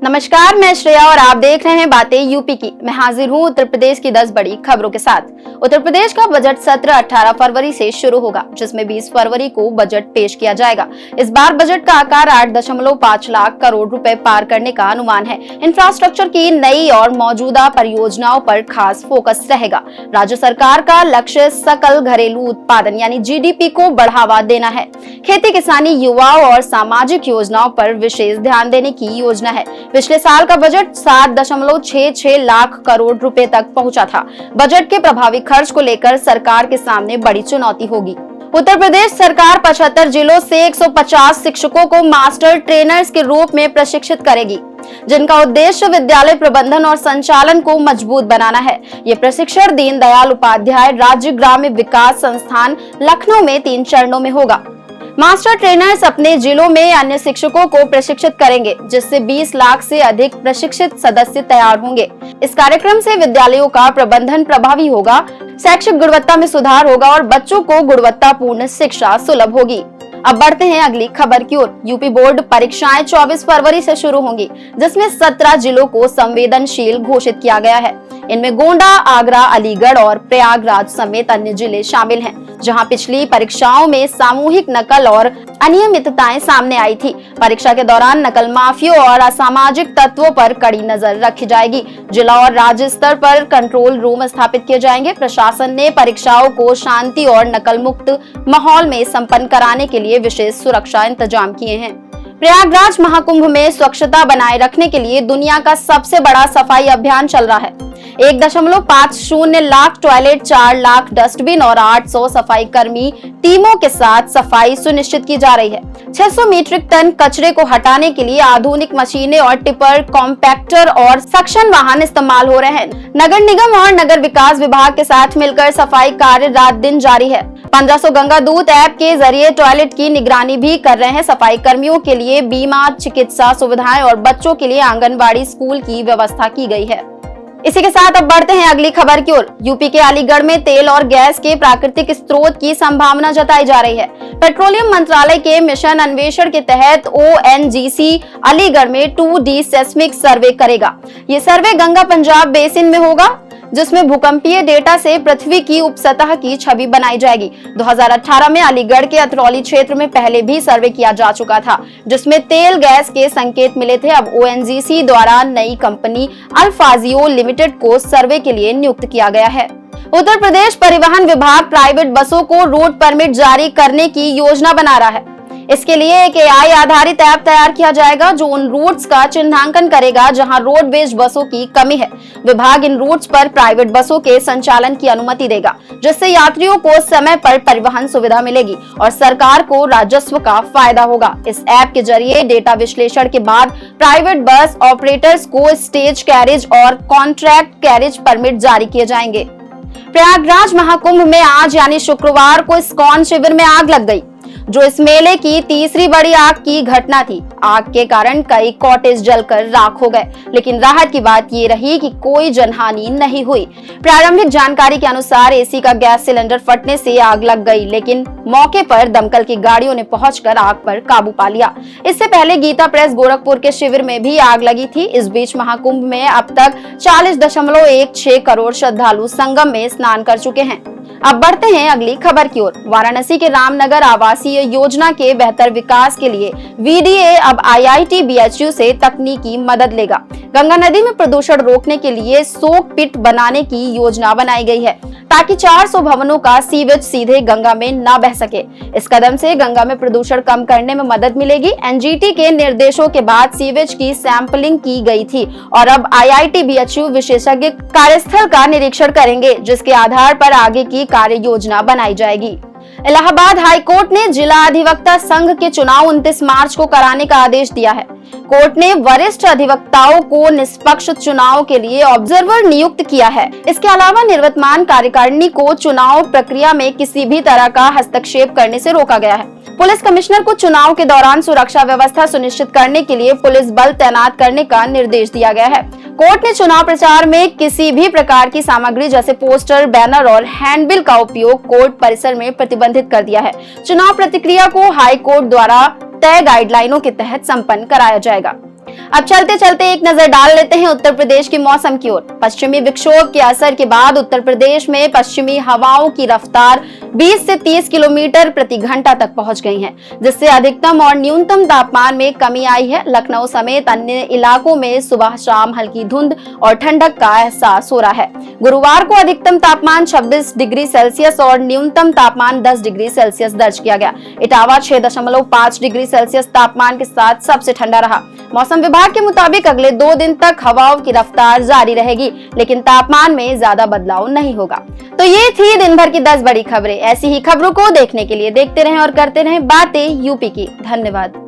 नमस्कार, मैं श्रेया और आप देख रहे हैं बातें यूपी की। मैं हाजिर हूं उत्तर प्रदेश की 10 बड़ी खबरों के साथ। उत्तर प्रदेश का बजट सत्र 18 फरवरी से शुरू होगा, जिसमें 20 फरवरी को बजट पेश किया जाएगा। इस बार बजट का आकार 8.5 लाख करोड़ रुपए पार करने का अनुमान है। इंफ्रास्ट्रक्चर की नई और मौजूदा परियोजनाओं पर खास फोकस रहेगा। राज्य सरकार का लक्ष्य सकल घरेलू उत्पादन यानी जीडीपी को बढ़ावा देना है। खेती किसानी, युवाओं और सामाजिक योजनाओं पर विशेष ध्यान देने की योजना है। पिछले साल का बजट 7.66 लाख करोड़ रुपए तक पहुंचा था। बजट के प्रभावी खर्च को लेकर सरकार के सामने बड़ी चुनौती होगी। उत्तर प्रदेश सरकार 75 जिलों से 150 शिक्षकों को मास्टर ट्रेनर्स के रूप में प्रशिक्षित करेगी, जिनका उद्देश्य विद्यालय प्रबंधन और संचालन को मजबूत बनाना है। ये प्रशिक्षण दीनदयाल उपाध्याय राज्य ग्राम्य विकास संस्थान लखनऊ में 3 चरणों में होगा। मास्टर ट्रेनर्स अपने जिलों में अन्य शिक्षकों को प्रशिक्षित करेंगे, जिससे 20 लाख से अधिक प्रशिक्षित सदस्य तैयार होंगे। इस कार्यक्रम से विद्यालयों का प्रबंधन प्रभावी होगा, शैक्षिक गुणवत्ता में सुधार होगा और बच्चों को गुणवत्तापूर्ण शिक्षा सुलभ होगी। अब बढ़ते हैं अगली खबर की ओर। यूपी बोर्ड परीक्षाएं 24 फरवरी से शुरू होंगी, जिसमें 17 जिलों को संवेदनशील घोषित किया गया है। इनमें गोंडा, आगरा, अलीगढ़ और प्रयागराज समेत अन्य जिले शामिल हैं, जहां पिछली परीक्षाओं में सामूहिक नकल और अनियमितताएं सामने आई थी। परीक्षा के दौरान नकल माफियों और असामाजिक तत्वों पर कड़ी नजर रखी जाएगी। जिला और राज्य स्तर पर कंट्रोल रूम स्थापित किए जाएंगे। प्रशासन ने परीक्षाओं को शांति और नकल मुक्त माहौल में संपन्न कराने के लिए विशेष सुरक्षा इंतजाम किए हैं। प्रयागराज महाकुंभ में स्वच्छता बनाए रखने के लिए दुनिया का सबसे बड़ा सफाई अभियान चल रहा है। 1.50 लाख टॉयलेट, 4 लाख डस्टबिन और 800 सफाई कर्मी टीमों के साथ सफाई सुनिश्चित की जा रही है। 600 मीट्रिक टन कचरे को हटाने के लिए आधुनिक मशीनें और टिपर, कॉम्पैक्टर और सक्शन वाहन इस्तेमाल हो रहे हैं। नगर निगम और नगर विकास विभाग के साथ मिलकर सफाई कार्य रात दिन जारी है। 1500 गंगा दूत ऐप के जरिए टॉयलेट की निगरानी भी कर रहे हैं। सफाई कर्मियों के लिए बीमा, चिकित्सा सुविधाएं और बच्चों के लिए आंगनबाड़ी, स्कूल की व्यवस्था की गई है। इसी के साथ अब बढ़ते हैं अगली खबर की ओर। यूपी के अलीगढ़ में तेल और गैस के प्राकृतिक स्रोत की संभावना जताई जा रही है। पेट्रोलियम मंत्रालय के मिशन अन्वेषण के तहत ओएनजीसी अलीगढ़ में 2D सेस्मिक सर्वे करेगा। ये सर्वे गंगा पंजाब बेसिन में होगा, जिसमें भूकंपीय डेटा से पृथ्वी की उपसतह की छवि बनाई जाएगी। 2018 में अलीगढ़ के अतरौली क्षेत्र में पहले भी सर्वे किया जा चुका था, जिसमें तेल गैस के संकेत मिले थे। अब ओएनजीसी द्वारा नई कंपनी अल्फाजियो लिमिटेड को सर्वे के लिए नियुक्त किया गया है। उत्तर प्रदेश परिवहन विभाग प्राइवेट बसों को रूट परमिट जारी करने की योजना बना रहा है। इसके लिए एक AI आधारित ऐप तैयार किया जाएगा, जो उन रूट्स का चिन्हांकन करेगा जहां रोडवेज बसों की कमी है। विभाग इन रूट्स पर प्राइवेट बसों के संचालन की अनुमति देगा, जिससे यात्रियों को समय पर परिवहन सुविधा मिलेगी और सरकार को राजस्व का फायदा होगा। इस ऐप के जरिए डेटा विश्लेषण के बाद प्राइवेट बस ऑपरेटर्स को स्टेज कैरेज और कॉन्ट्रैक्ट कैरेज परमिट जारी किए जाएंगे। प्रयागराज महाकुंभ में आज यानी शुक्रवार को इस्कॉन शिविर में आग लग गई, जो इस मेले की तीसरी बड़ी आग की घटना थी। आग के कारण कई कॉटेज जलकर राख हो गए, लेकिन राहत की बात ये रही कि कोई जनहानि नहीं हुई। प्रारंभिक जानकारी के अनुसार एसी का गैस सिलेंडर फटने से आग लग गई, लेकिन मौके पर दमकल की गाड़ियों ने पहुंचकर आग पर काबू पा लिया। इससे पहले गीता प्रेस गोरखपुर के शिविर में भी आग लगी थी। इस बीच महाकुंभ में अब तक 40.16 करोड़ श्रद्धालु संगम में स्नान कर चुके हैं। अब बढ़ते हैं अगली खबर की ओर। वाराणसी के रामनगर आवासीय योजना के बेहतर विकास के लिए VDA अब IIT BHU से तकनीकी मदद लेगा। गंगा नदी में प्रदूषण रोकने के लिए सोक पिट बनाने की योजना बनाई गई है, ताकि 400 भवनों का सीवेज सीधे गंगा में न बह सके। इस कदम से गंगा में प्रदूषण कम करने में मदद मिलेगी। NGT के निर्देशों के बाद सीवेज की सैंपलिंग की गई थी और अब IIT BHU विशेषज्ञ कार्यस्थल का निरीक्षण करेंगे, जिसके आधार पर आगे की कार्य योजना बनाई जाएगी। इलाहाबाद हाई कोर्ट ने जिला अधिवक्ता संघ के चुनाव 29 मार्च को कराने का आदेश दिया है। कोर्ट ने वरिष्ठ अधिवक्ताओं को निष्पक्ष चुनाव के लिए ऑब्जर्वर नियुक्त किया है। इसके अलावा निवर्तमान कार्यकारिणी को चुनाव प्रक्रिया में किसी भी तरह का हस्तक्षेप करने से रोका गया है। पुलिस कमिश्नर को चुनाव के दौरान सुरक्षा व्यवस्था सुनिश्चित करने के लिए पुलिस बल तैनात करने का निर्देश दिया गया है। कोर्ट ने चुनाव प्रचार में किसी भी प्रकार की सामग्री जैसे पोस्टर, बैनर और हैंडबिल का उपयोग कोर्ट परिसर में प्रतिबंधित कर दिया है। चुनाव प्रतिक्रिया को हाई कोर्ट द्वारा तय गाइडलाइनों के तहत संपन्न कराया जाएगा। अब चलते चलते एक नजर डाल लेते हैं उत्तर प्रदेश के मौसम की ओर। पश्चिमी विक्षोभ के असर के बाद उत्तर प्रदेश में पश्चिमी हवाओं की रफ्तार 20 से 30 किलोमीटर प्रति घंटा तक पहुंच गई है, जिससे अधिकतम और न्यूनतम तापमान में कमी आई है। लखनऊ समेत अन्य इलाकों में सुबह शाम हल्की धुंध और ठंडक का एहसास हो रहा है। गुरुवार को अधिकतम तापमान 26 डिग्री सेल्सियस और न्यूनतम तापमान 10 डिग्री सेल्सियस दर्ज किया गया। इटावा 6.5 डिग्री सेल्सियस तापमान के साथ सबसे ठंडा रहा। मौसम विभाग के मुताबिक अगले 2 दिन तक हवाओं की रफ्तार जारी रहेगी, लेकिन तापमान में ज्यादा बदलाव नहीं होगा। तो ये थी दिन भर की 10 बड़ी खबरें। ऐसी ही खबरों को देखने के लिए देखते रहें और करते रहें बातें यूपी की। धन्यवाद।